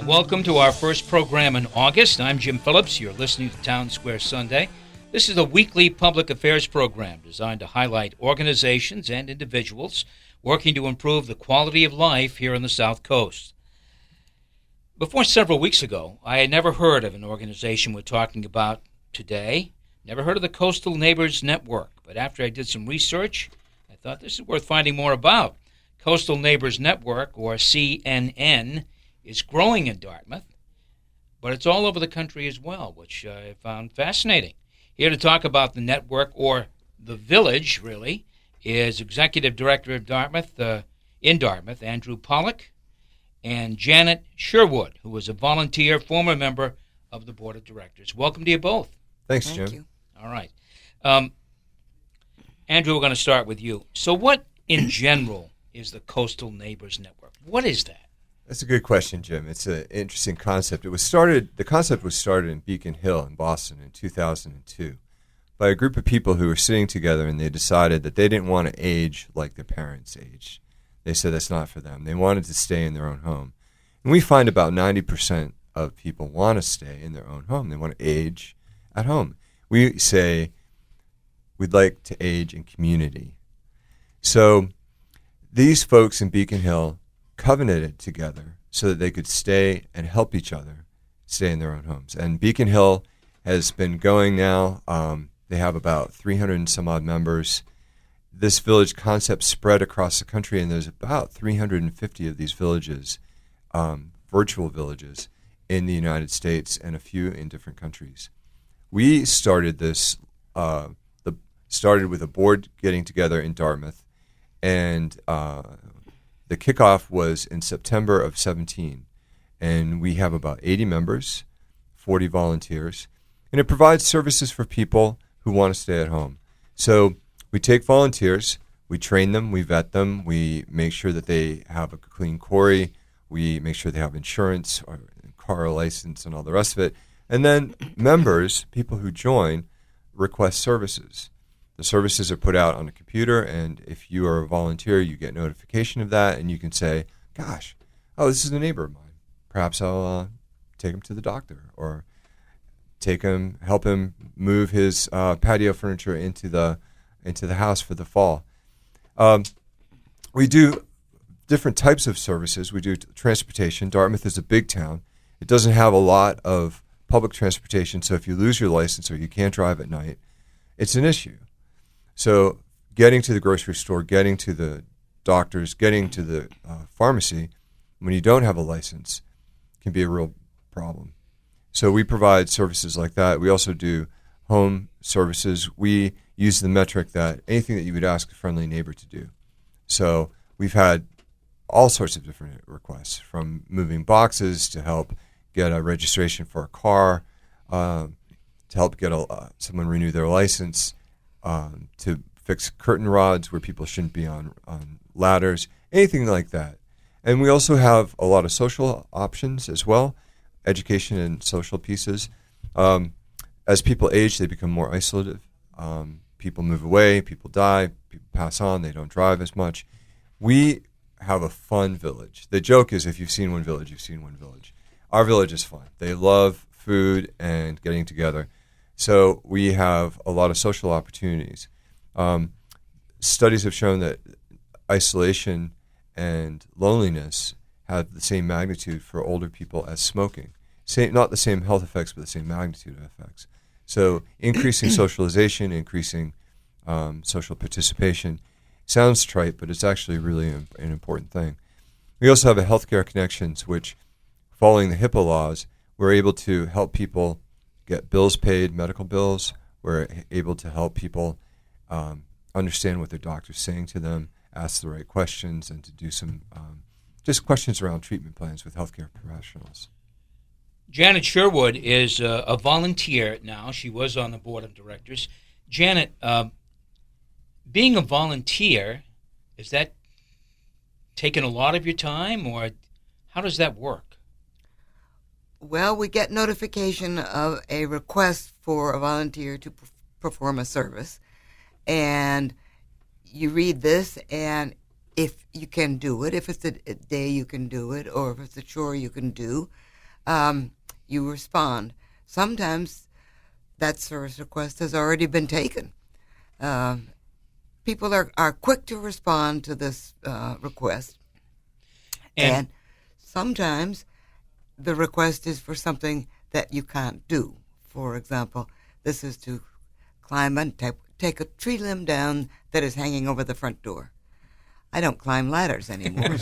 Welcome to our first program in August. I'm Jim Phillips. You're listening to Townsquare Sunday. This is a weekly public affairs program designed to highlight organizations and individuals working to improve the quality of life here on the South Coast. Before several weeks ago, I had never heard of an organization we're talking about today, never heard of the Coastal Neighbors Network, but after I did some research, I thought this is worth finding more about. Coastal Neighbors Network, or CNN, is growing in Dartmouth, but it's all over the country as well, which I found fascinating. Here to talk about the network, or the village, really, is Executive Director of Dartmouth, in Dartmouth, Andrew Pollack, and Janet Sherwood, who is a volunteer, former member of the Board of Directors. Welcome to you both. Thanks, Thank Jim. you. All right. Andrew, we're going to start with you. So what, in general, is the Coastal Neighbors Network? What is that? That's a good question, Jim. It's an interesting concept. The concept was started in Beacon Hill in Boston in 2002 by a group of people who were sitting together, and they decided that they didn't want to age like their parents aged. They said that's not for them. They wanted to stay in their own home. And we find about 90% of people want to stay in their own home. They want to age at home. We say we'd like to age in community. So these folks in Beacon Hill covenanted together so that they could stay and help each other stay in their own homes. And Beacon Hill has been going now. They have about 300 and some odd members. This village concept spread across the country, and there's about 350 of these villages, virtual villages, in the United States and a few in different countries. We started this, started with a board getting together in Dartmouth, and the kickoff was in September of 17, and we have about 80 members, 40 volunteers, and it provides services for people who want to stay at home. So we take volunteers, we train them, we vet them, we make sure that they have a clean quarry, we make sure they have insurance, or car license, and all the rest of it, and then members, people who join, request services. The services are put out on a computer, and if you are a volunteer, you get notification of that, and you can say, gosh, this is a neighbor of mine. Perhaps I'll take him to the doctor, or help him move his patio furniture into the house for the fall. We do different types of services. We do transportation. Dartmouth is a big town. It doesn't have a lot of public transportation, so if you lose your license or you can't drive at night, it's an issue. So getting to the grocery store, getting to the doctors, getting to the pharmacy when you don't have a license can be a real problem. So we provide services like that. We also do home services. We use the metric that anything that you would ask a friendly neighbor to do. So we've had all sorts of different requests, from moving boxes to help get a registration for a car, to help get someone renew their license, to fix curtain rods where people shouldn't be on ladders, anything like that. And we also have a lot of social options as well, education and social pieces. As people age, they become more isolated. People move away, people die, people pass on, they don't drive as much. We have a fun village. The joke is, if you've seen one village, you've seen one village. Our village is fun. They love food and getting together. So we have a lot of social opportunities. Studies have shown that isolation and loneliness have the same magnitude for older people as smoking. Not the same health effects, but the same magnitude of effects. So increasing socialization, increasing social participation sounds trite, but it's actually really an important thing. We also have a healthcare connections, which, following the HIPAA laws, we're able to help people get bills paid, medical bills. We're able to help people understand what their doctor's saying to them, ask the right questions, and to do some just questions around treatment plans with healthcare professionals. Janet Sherwood is a volunteer now. She was on the board of directors. Janet, being a volunteer, is that taking a lot of your time, or how does that work? Well, we get notification of a request for a volunteer to perform a service, and you read this, and if you can do it, if it's a day you can do it, or if it's a chore you can do, you respond. Sometimes that service request has already been taken. People are quick to respond to this request. And sometimes the request is for something that you can't do. For example, this is to climb and take a tree limb down that is hanging over the front door. I don't climb ladders anymore.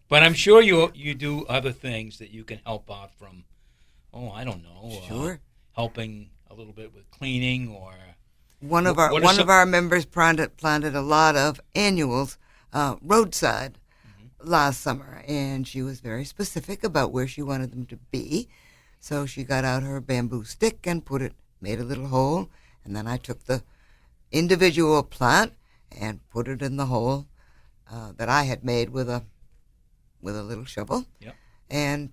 But I'm sure you do other things that you can help out from, I don't know. Sure. Helping a little bit with cleaning or... One of our members planted a lot of annuals roadside last summer, and she was very specific about where she wanted them to be. So she got out her bamboo stick and made a little hole, and then I took the individual plant and put it in the hole that I had made with a little shovel. Yep. And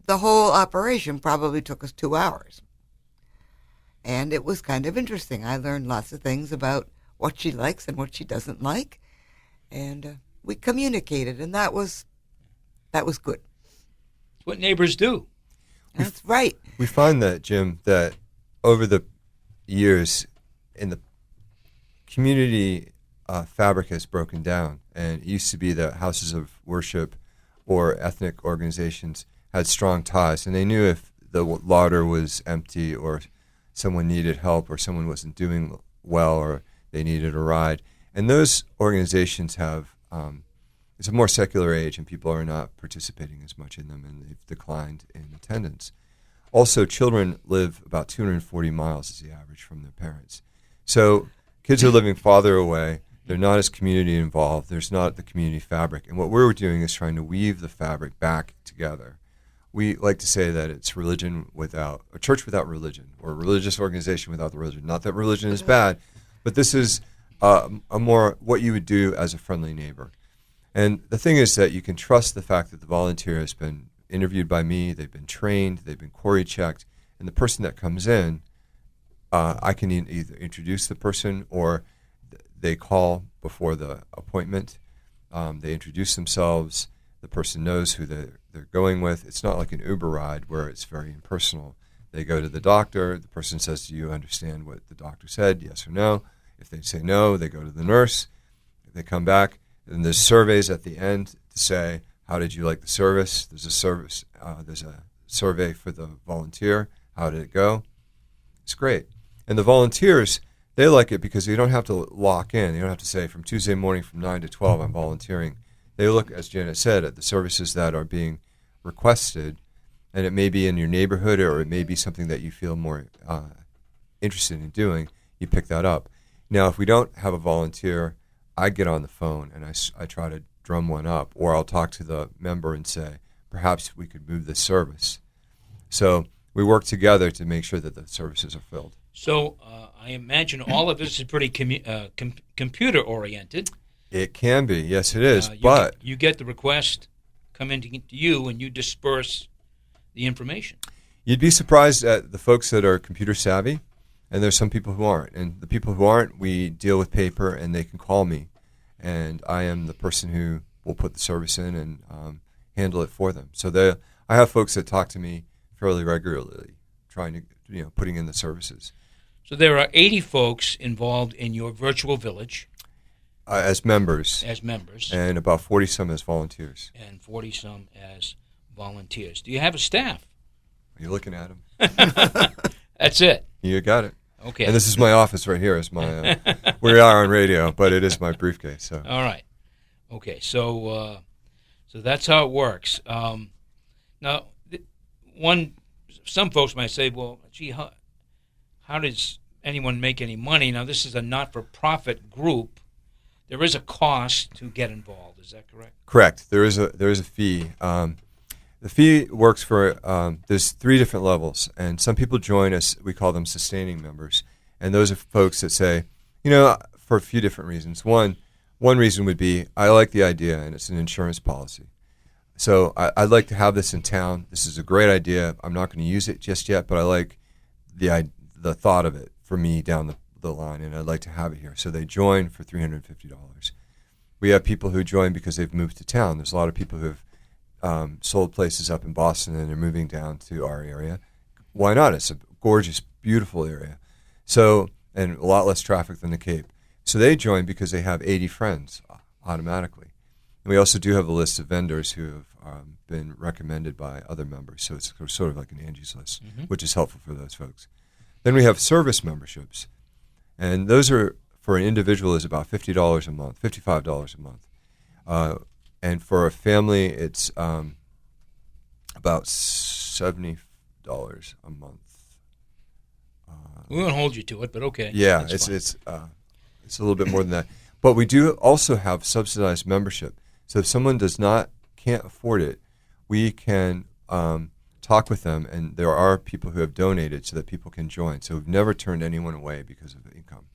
the whole operation probably took us 2 hours. And it was kind of interesting. I learned lots of things about what she likes and what she doesn't like. And we communicated, and that was good. It's what neighbors do. That's right. We find that, Jim, that over the years, in the community fabric has broken down. And it used to be that houses of worship or ethnic organizations had strong ties, and they knew if the larder was empty or someone needed help or someone wasn't doing well or they needed a ride. And those organizations have, it's a more secular age and people are not participating as much in them and they've declined in attendance. Also, children live about 240 miles is the average from their parents. So kids are living farther away. They're not as community involved. There's not the community fabric. And what we're doing is trying to weave the fabric back together. We like to say that it's a church without religion, or a religious organization without the religion. Not that religion is bad, but this is a more what you would do as a friendly neighbor. And the thing is that you can trust the fact that the volunteer has been interviewed by me, they've been trained, they've been query checked, and the person that comes in, I can either introduce the person or they call before the appointment. They introduce themselves. The person knows who they're going with. It's not like an Uber ride where it's very impersonal. They go to the doctor. The person says, do you understand what the doctor said, yes or no? If they say no, they go to the nurse. If they come back, and there's surveys at the end to say, how did you like the service? There's a survey for the volunteer. How did it go? It's great. And the volunteers, they like it because you don't have to lock in. You don't have to say from Tuesday morning from 9 to 12 I'm volunteering. They look, as Janet said, at the services that are being requested, and it may be in your neighborhood or it may be something that you feel more interested in doing. You pick that up. Now, if we don't have a volunteer, I get on the phone and I try to drum one up, or I'll talk to the member and say, perhaps we could move this service. So we work together to make sure that the services are filled. So I imagine all of this is pretty computer-oriented. It can be, yes, it is. You get the request, come into you, and you disperse the information. You'd be surprised at the folks that are computer savvy, and there's some people who aren't. And the people who aren't, we deal with paper, and they can call me, and I am the person who will put the service in and handle it for them. So I have folks that talk to me fairly regularly, trying to putting in the services. So there are 80 folks involved in your virtual village. As members. And about 40-some as volunteers. And 40-some as volunteers. Do you have a staff? Are you looking at them? That's it. You got it. Okay. And this is my office right here. It's my. We are on radio, but it is my briefcase. So. All right. Okay. So that's how it works. Now, some folks might say, well, gee, how does anyone make any money? Now, this is a not-for-profit group. There is a cost to get involved. Is that correct? Correct. There is a fee. The fee works for there's 3 different levels, and some people join us. We call them sustaining members, and those are folks that say, for a few different reasons. One reason would be I like the idea, and it's an insurance policy. So I'd like to have this in town. This is a great idea. I'm not going to use it just yet, but I like the thought of it for me down the line, and I'd like to have it here. So they join for $350. We have people who join because they've moved to town. There's a lot of people who have sold places up in Boston and they're moving down to our area. Why not? It's a gorgeous, beautiful area. So, and a lot less traffic than the Cape. So they join because they have 80 friends automatically. And we also do have a list of vendors who have been recommended by other members. So it's sort of like an Angie's List, which is helpful for those folks. Then we have service memberships. And those are, for an individual, is about $50 a month, $55 a month. And for a family, it's about $70 a month. We won't hold you to it, but okay. Yeah, it's a little bit more than that. But we do also have subsidized membership. So if someone can't afford it, we can talk with them, and there are people who have donated so that people can join. So we've never turned anyone away because of income.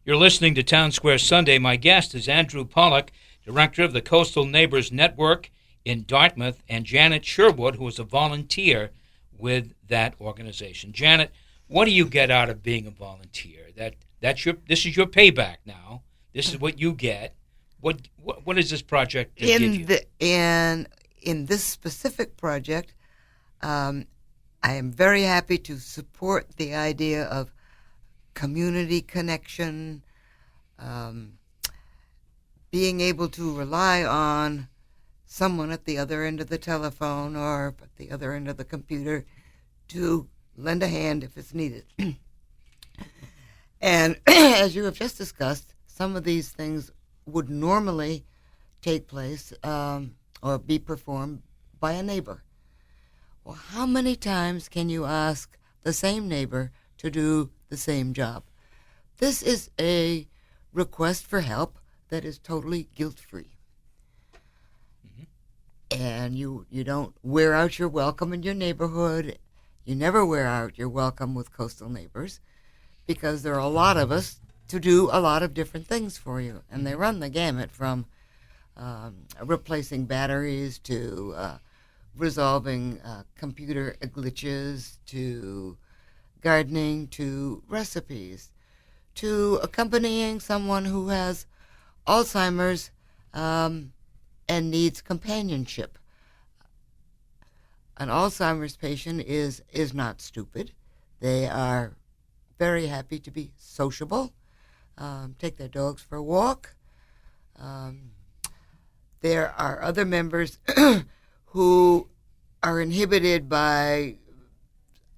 You're listening to Townsquare Sunday. My guest is Andrew Pollock, Director of the Coastal Neighbors Network in Dartmouth, and Janet Sherwood, who is a volunteer with that organization. Janet, what do you get out of being a volunteer? This is your payback now. This is what you get. What is this project give you? In this specific project, I am very happy to support the idea of community connection, being able to rely on someone at the other end of the telephone or at the other end of the computer to lend a hand if it's needed. And as you have just discussed, some of these things would normally take place or be performed by a neighbor. Well, how many times can you ask the same neighbor to do the same job? This is a request for help that is totally guilt-free. And you don't wear out your welcome in your neighborhood. You never wear out your welcome with Coastal Neighbors because there are a lot of us to do a lot of different things for you. And they run the gamut from replacing batteries to resolving computer glitches to gardening to recipes to accompanying someone who has Alzheimer's and needs companionship. An Alzheimer's patient is not stupid. They are very happy to be sociable, take their dogs for a walk. There are other members who are inhibited by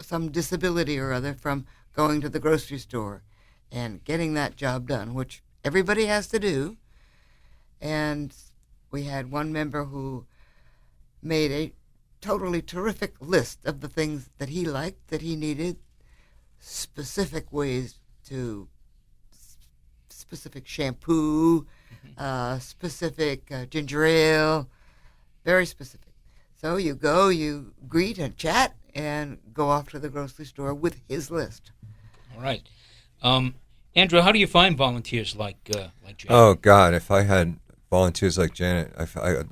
some disability or other from going to the grocery store and getting that job done, which everybody has to do. And we had one member who made a totally terrific list of the things that he liked, that he needed, specific ways to, specific shampoo, specific ginger ale, very specific. So you go, you greet and chat, and go off to the grocery store with his list. All right. Andrew, how do you find volunteers like Janet? Oh, God, if I had volunteers like Janet,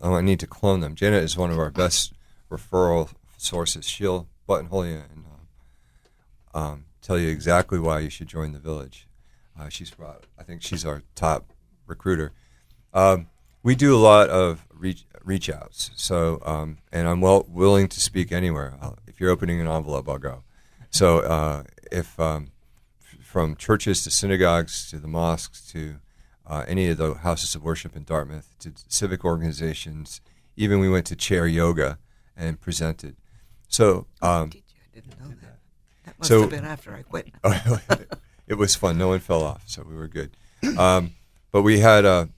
I need to clone them. Janet is one of our best referral sources. She'll buttonhole you and tell you exactly why you should join the village. I think she's our top recruiter. We do a lot of reach outs. So, and I'm willing to speak anywhere. If you're opening an envelope, I'll go. So, from churches to synagogues to the mosques to any of the houses of worship in Dartmouth to civic organizations, even we went to chair yoga and presented. So, I didn't know that. That must have been after I quit. It was fun. No one fell off, so we were good. But we had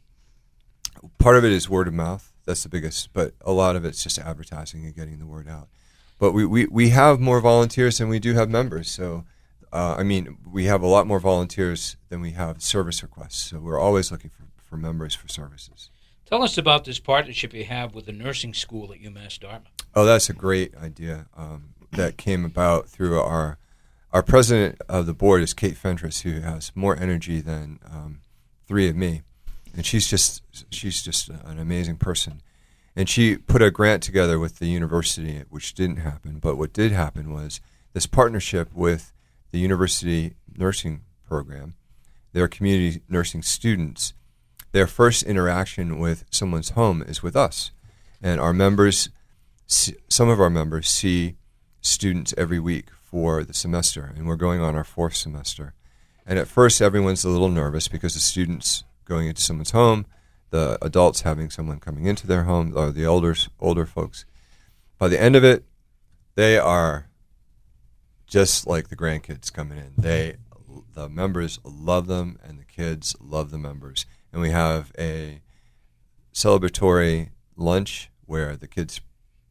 part of it is word of mouth. That's the biggest, but a lot of it's just advertising and getting the word out. But we have more volunteers than we do have members. So, we have a lot more volunteers than we have service requests. So we're always looking for members for services. Tell us about this partnership you have with the nursing school at UMass Dartmouth. Oh, that's a great idea that came about through our president of the board is Kate Fentress, who has more energy than three of me. And she's just an amazing person. And she put a grant together with the university, which didn't happen. But what did happen was this partnership with the university nursing program, their community nursing students. Their first interaction with someone's home is with us. And our members some of our members see students every week for the semester, and we're going on our 4th semester. And at first, everyone's a little nervous because the students going into someone's home, the adults having someone coming into their home, or the older folks. By the end of it, they are just like the grandkids coming in. The members love them, and the kids love the members. And we have a celebratory lunch where the kids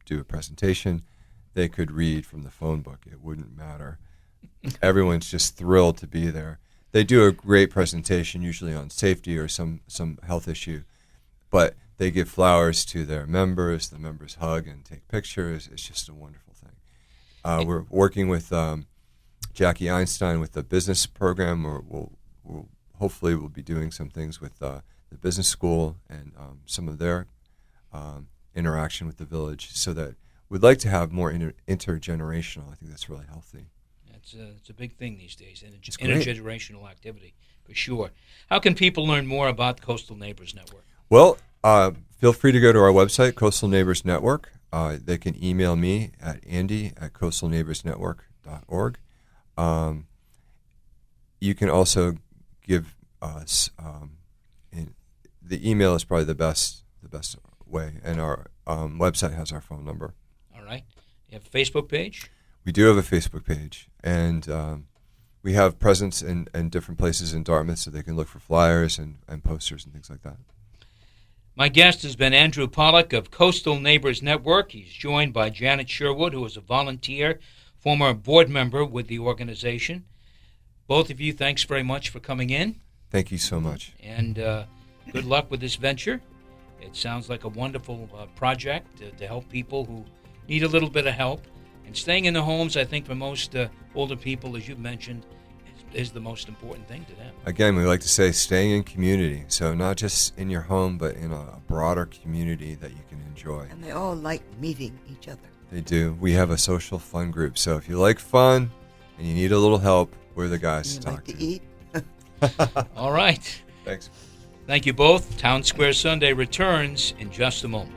do a presentation. They could read from the phone book. It wouldn't matter. Everyone's just thrilled to be there. They do a great presentation, usually on safety or some health issue, but they give flowers to their members. The members hug and take pictures. It's just a wonderful thing. We're working with Jackie Einstein with the business program. We'll hopefully we'll be doing some things with the business school and some of their interaction with the village, so that we'd like to have more intergenerational. I think that's really healthy. It's a big thing these days, intergenerational activity, for sure. How can people learn more about Coastal Neighbors Network? Well, feel free to go to our website, Coastal Neighbors Network. They can email me at andy@coastalneighborsnetwork.org. You can also give us the email is probably the best way, and our website has our phone number. All right. You have a Facebook page? We do have a Facebook page, and we have presence in different places in Dartmouth, so they can look for flyers and posters and things like that. My guest has been Andrew Pollack of Coastal Neighbors Network. He's joined by Janet Sherwood, who is a volunteer, former board member with the organization. Both of you, thanks very much for coming in. Thank you so much. And good luck with this venture. It sounds like a wonderful project to help people who need a little bit of help. And staying in the homes, I think, for most older people, as you've mentioned, is the most important thing to them. Again, we like to say staying in community. So not just in your home, but in a broader community that you can enjoy. And they all like meeting each other. They do. We have a social fun group. So if you like fun and you need a little help, we're the guys to talk to. Eat? All right. Thanks. Thank you both. Townsquare Sunday returns in just a moment.